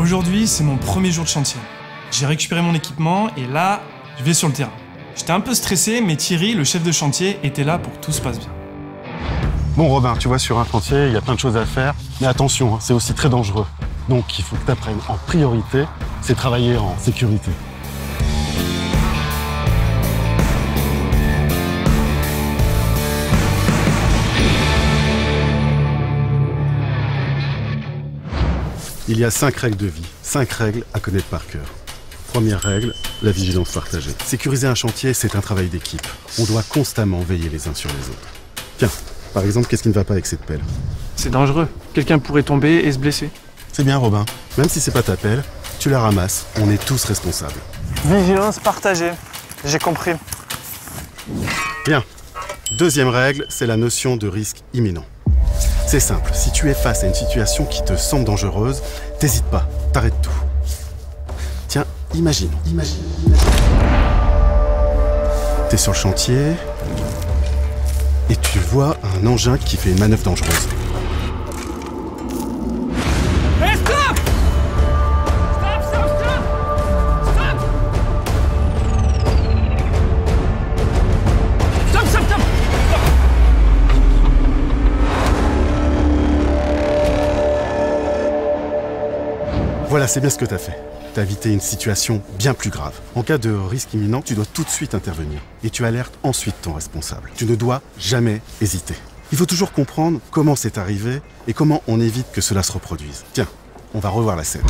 Aujourd'hui, c'est mon premier jour de chantier. J'ai récupéré mon équipement et là, je vais sur le terrain. J'étais un peu stressé, mais Thierry, le chef de chantier, était là pour que tout se passe bien. Bon Robin, tu vois, sur un chantier, il y a plein de choses à faire, mais attention, c'est aussi très dangereux. Donc il faut que tu apprennes en priorité, c'est travailler en sécurité. Il y a 5 règles de vie, 5 règles à connaître par cœur. Première règle, la vigilance partagée. Sécuriser un chantier, c'est un travail d'équipe. On doit constamment veiller les uns sur les autres. Tiens, par exemple, qu'est-ce qui ne va pas avec cette pelle? C'est dangereux. Quelqu'un pourrait tomber et se blesser. C'est bien Robin, même si c'est pas ta pelle, tu la ramasses, on est tous responsables. Vigilance partagée, j'ai compris. Bien. Deuxième règle, c'est la notion de risque imminent. C'est simple, si tu es face à une situation qui te semble dangereuse, t'hésites pas, t'arrêtes tout. Tiens, imagine. T'es sur le chantier et tu vois un engin qui fait une manœuvre dangereuse. Hey, stop! Stop! Voilà, c'est bien ce que t'as fait. T'as évité une situation bien plus grave. En cas de risque imminent, tu dois tout de suite intervenir. Et tu alertes ensuite ton responsable. Tu ne dois jamais hésiter. Il faut toujours comprendre comment c'est arrivé et comment on évite que cela se reproduise. Tiens, on va revoir la scène.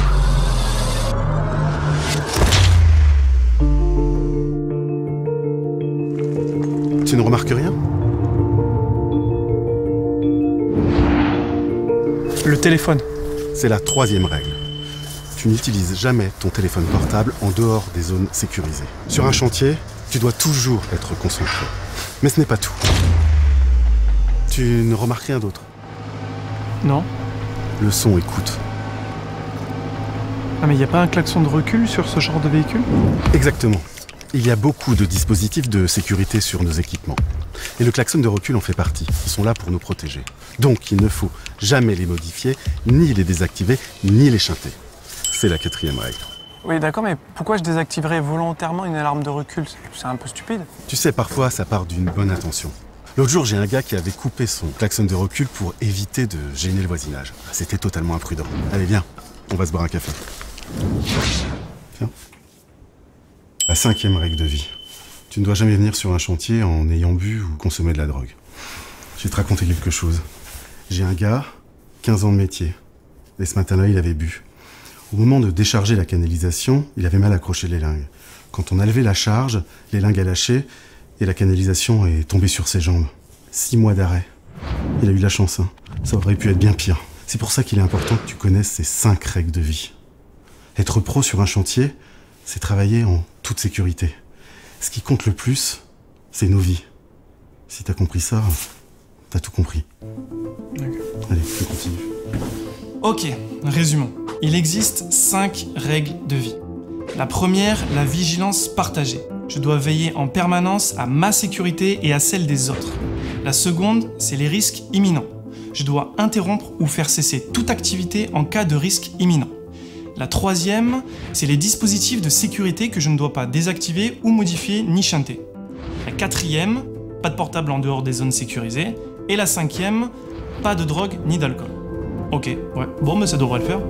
Tu ne remarques rien? Le téléphone. C'est la troisième règle. Tu n'utilises jamais ton téléphone portable en dehors des zones sécurisées. Sur un chantier, tu dois toujours être concentré. Mais ce n'est pas tout. Tu ne remarques rien d'autre? Non. Le son écoute. Ah mais y a pas un klaxon de recul sur ce genre de véhicule? Exactement. Il y a beaucoup de dispositifs de sécurité sur nos équipements. Et le klaxon de recul en fait partie. Ils sont là pour nous protéger. Donc il ne faut jamais les modifier, ni les désactiver, ni les chanter. C'est la quatrième règle. Oui d'accord, mais pourquoi je désactiverais volontairement une alarme de recul? C'est un peu stupide. Tu sais, parfois ça part d'une bonne intention. L'autre jour, j'ai un gars qui avait coupé son klaxon de recul pour éviter de gêner le voisinage. C'était totalement imprudent. Allez, viens, on va se boire un café. Tiens. La cinquième règle de vie. Tu ne dois jamais venir sur un chantier en ayant bu ou consommé de la drogue. Je vais te raconter quelque chose. J'ai un gars, 15 ans de métier. Et ce matin-là, il avait bu. Au moment de décharger la canalisation, il avait mal accroché les lingues. Quand on a levé la charge, les lingues a lâché et la canalisation est tombée sur ses jambes. 6 mois d'arrêt. Il a eu de la chance, hein. Ça aurait pu être bien pire. C'est pour ça qu'il est important que tu connaisses ces 5 règles de vie. Être pro sur un chantier, c'est travailler en toute sécurité. Ce qui compte le plus, c'est nos vies. Si t'as compris ça, t'as tout compris. D'accord. Allez, on continue. Ok, résumons. Il existe 5 règles de vie. La première, la vigilance partagée. Je dois veiller en permanence à ma sécurité et à celle des autres. La seconde, c'est les risques imminents. Je dois interrompre ou faire cesser toute activité en cas de risque imminent. La troisième, c'est les dispositifs de sécurité que je ne dois pas désactiver ou modifier ni chanter. La quatrième, pas de portable en dehors des zones sécurisées. Et la cinquième, pas de drogue ni d'alcool. Ok, ouais, bon mais ça devrait le faire.